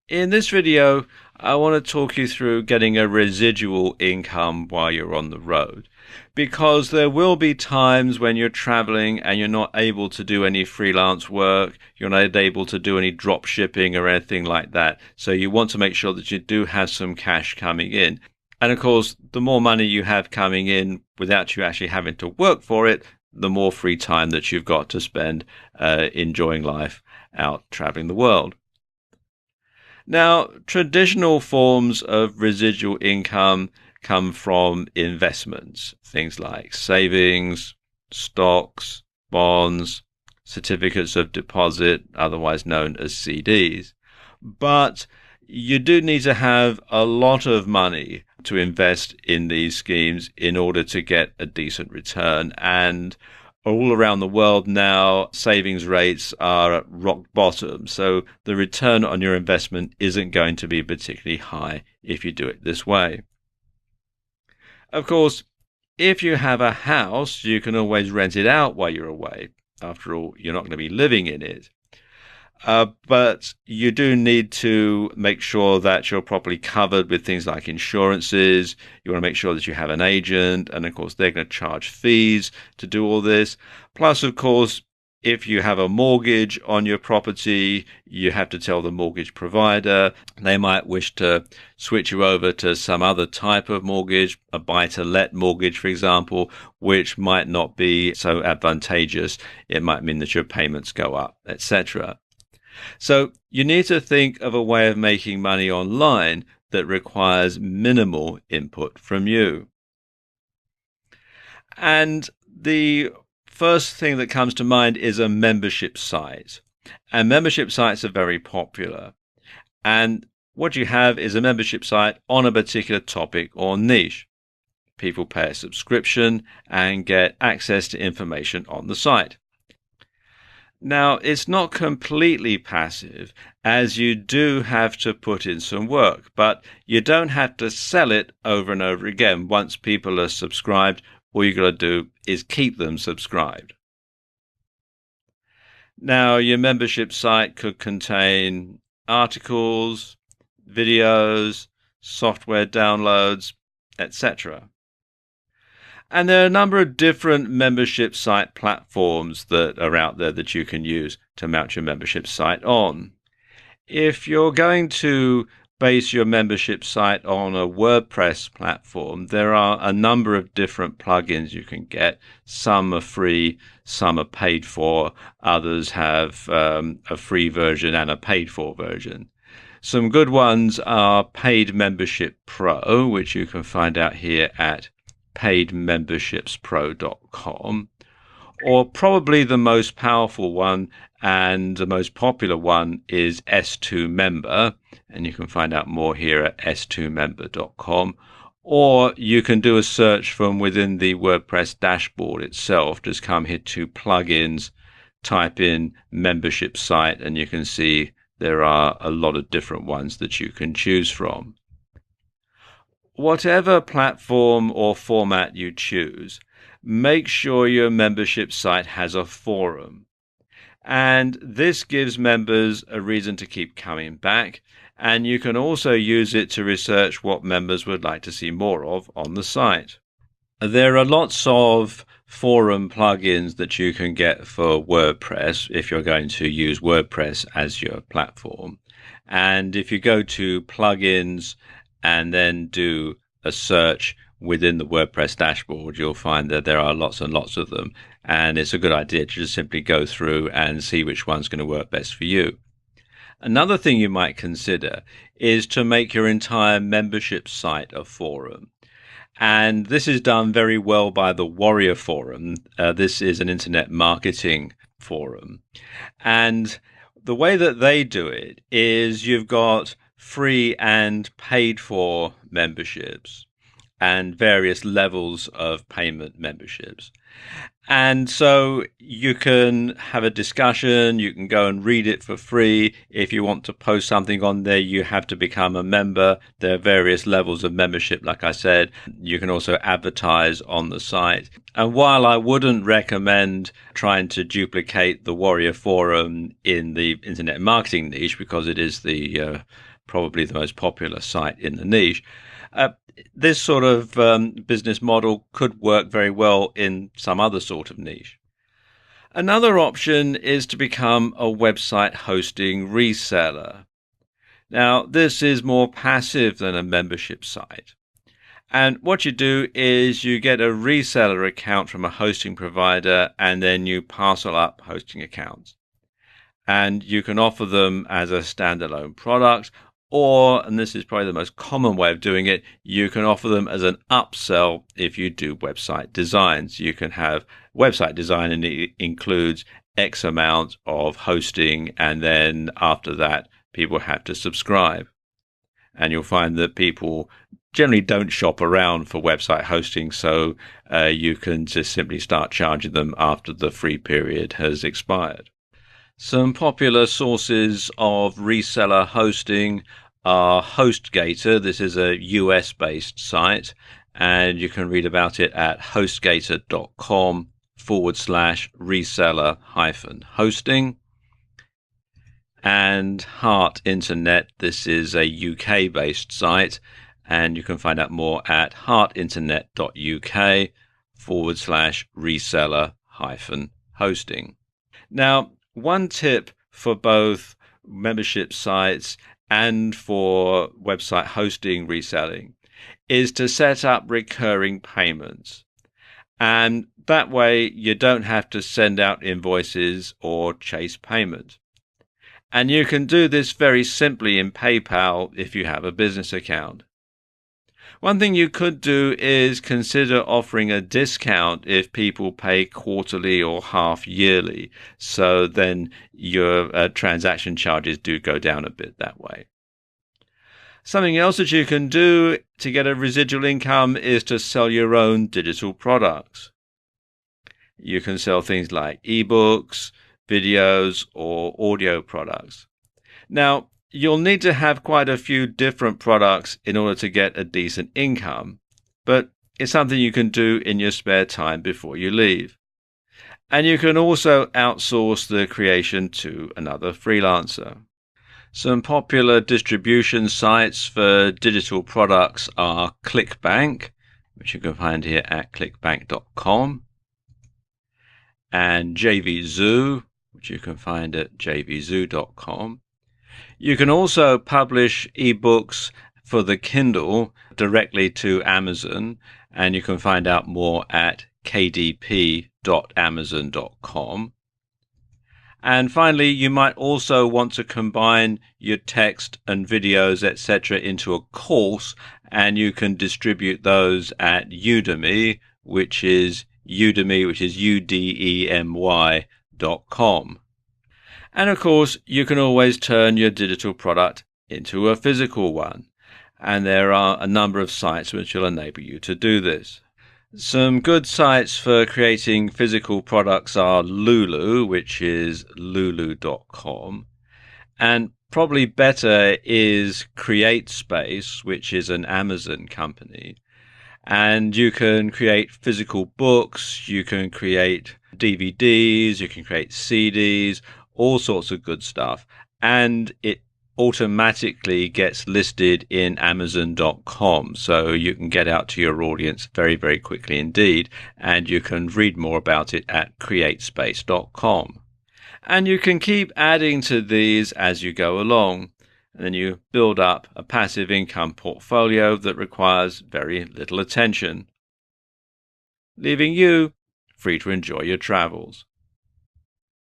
In this video, I want to talk you through getting a residual income while you're on the road, because there will be times when you're traveling and you're not able to do any freelance work, you're not able to do any drop shipping or anything like that. So you want to make sure that you do have some cash coming in. And of course, the more money you have coming in without you actually having to work for it, the more free time that you've got to spend enjoying life out traveling the world. Now, traditional forms of residual income come from investments, things like savings, stocks, bonds, certificates of deposit, otherwise known as CDs. But you do need to have a lot of money to invest in these schemes in order to get a decent return. And all around the world now, savings rates are at rock bottom. So the return on your investment isn't going to be particularly high if you do it this way. Of course, if you have a house, you can always rent it out while you're away. After all, you're not going to be living in it. But you do need to make sure that you're properly covered with things like insurances. You want to make sure that you have an agent, and of course they're going to charge fees to do all this. Plus, of course, if you have a mortgage on your property, you have to tell the mortgage provider. They might wish to switch you over to some other type of mortgage, a buy-to-let mortgage, for example, which might not be so advantageous. It might mean that your payments go up, etc. So you need to think of a way of making money online that requires minimal input from you. And the first thing that comes to mind is a membership site. And membership sites are very popular. And what you have is a membership site on a particular topic or niche. People pay a subscription and get access to information on the site. Now, it's not completely passive, as you do have to put in some work, but you don't have to sell it over and over again. Once people are subscribed, all you got to do is keep them subscribed. Now, your membership site could contain articles, videos, software downloads, etc. And there are a number of different membership site platforms that are out there that you can use to mount your membership site on. If you're going to base your membership site on a WordPress platform, there are a number of different plugins you can get. Some are free, some are paid for, others have a free version and a paid for version. Some good ones are Paid Membership Pro, which you can find out here at paidmembershipspro.com, or probably the most powerful one and the most popular one is S2 Member, and you can find out more here at s2member.com, or you can do a search from within the WordPress dashboard itself. Just come here to plugins, type in membership site, and you can see there are a lot of different ones that you can choose from. Whatever platform or format you choose, make sure your membership site has a forum. And this gives members a reason to keep coming back, and you can also use it to research what members would like to see more of on the site. There are lots of forum plugins that you can get for WordPress if you're going to use WordPress as your platform. And if you go to plugins and then do a search within the WordPress dashboard, you'll find that there are lots and lots of them. And it's a good idea to just simply go through and see which one's going to work best for you. Another thing you might consider is to make your entire membership site a forum. And this is done very well by the Warrior Forum. This is an internet marketing forum. And the way that they do it is you've got free and paid for memberships and various levels of payment memberships. And so you can have a discussion, you can go and read it for free. If you want to post something on there, you have to become a member. There are various levels of membership, like I said. You can also advertise on the site. And while I wouldn't recommend trying to duplicate the Warrior Forum in the internet marketing niche, because it is the probably the most popular site in the niche, this sort of business model could work very well in some other sort of niche. Another option is to become a website hosting reseller. Now, this is more passive than a membership site. And what you do is you get a reseller account from a hosting provider, and then you parcel up hosting accounts. And you can offer them as a standalone product, or, and this is probably the most common way of doing it, you can offer them as an upsell if you do website designs. You can have website design and it includes X amount of hosting, and then after that, people have to subscribe. And you'll find that people generally don't shop around for website hosting, so you can just simply start charging them after the free period has expired. Some popular sources of reseller hosting are HostGator. This is a US-based site, and you can read about it at hostgator.com/reseller-hosting. And Heart Internet. This is a UK-based site, and you can find out more at heartinternet.uk/reseller-hosting. Now, one tip for both membership sites and for website hosting reselling is to set up recurring payments. And that way you don't have to send out invoices or chase payment. And you can do this very simply in PayPal if you have a business account. One thing you could do is consider offering a discount if people pay quarterly or half yearly. So then your transaction charges do go down a bit that way. Something else that you can do to get a residual income is to sell your own digital products. You can sell things like ebooks, videos, or audio products. Now, you'll need to have quite a few different products in order to get a decent income, but it's something you can do in your spare time before you leave. And you can also outsource the creation to another freelancer. Some popular distribution sites for digital products are ClickBank, which you can find here at clickbank.com, and JVZoo, which you can find at jvzoo.com. You can also publish ebooks for the Kindle directly to Amazon, and you can find out more at kdp.amazon.com. And finally, you might also want to combine your text and videos, etc., into a course, and you can distribute those at Udemy, which is udemy.com. And of course, you can always turn your digital product into a physical one. And there are a number of sites which will enable you to do this. Some good sites for creating physical products are Lulu, which is lulu.com. And probably better is CreateSpace, which is an Amazon company. And you can create physical books, you can create DVDs, you can create CDs, all sorts of good stuff, and it automatically gets listed in Amazon.com, so you can get out to your audience very, very quickly indeed, and you can read more about it at createspace.com. And you can keep adding to these as you go along, and then you build up a passive income portfolio that requires very little attention, leaving you free to enjoy your travels.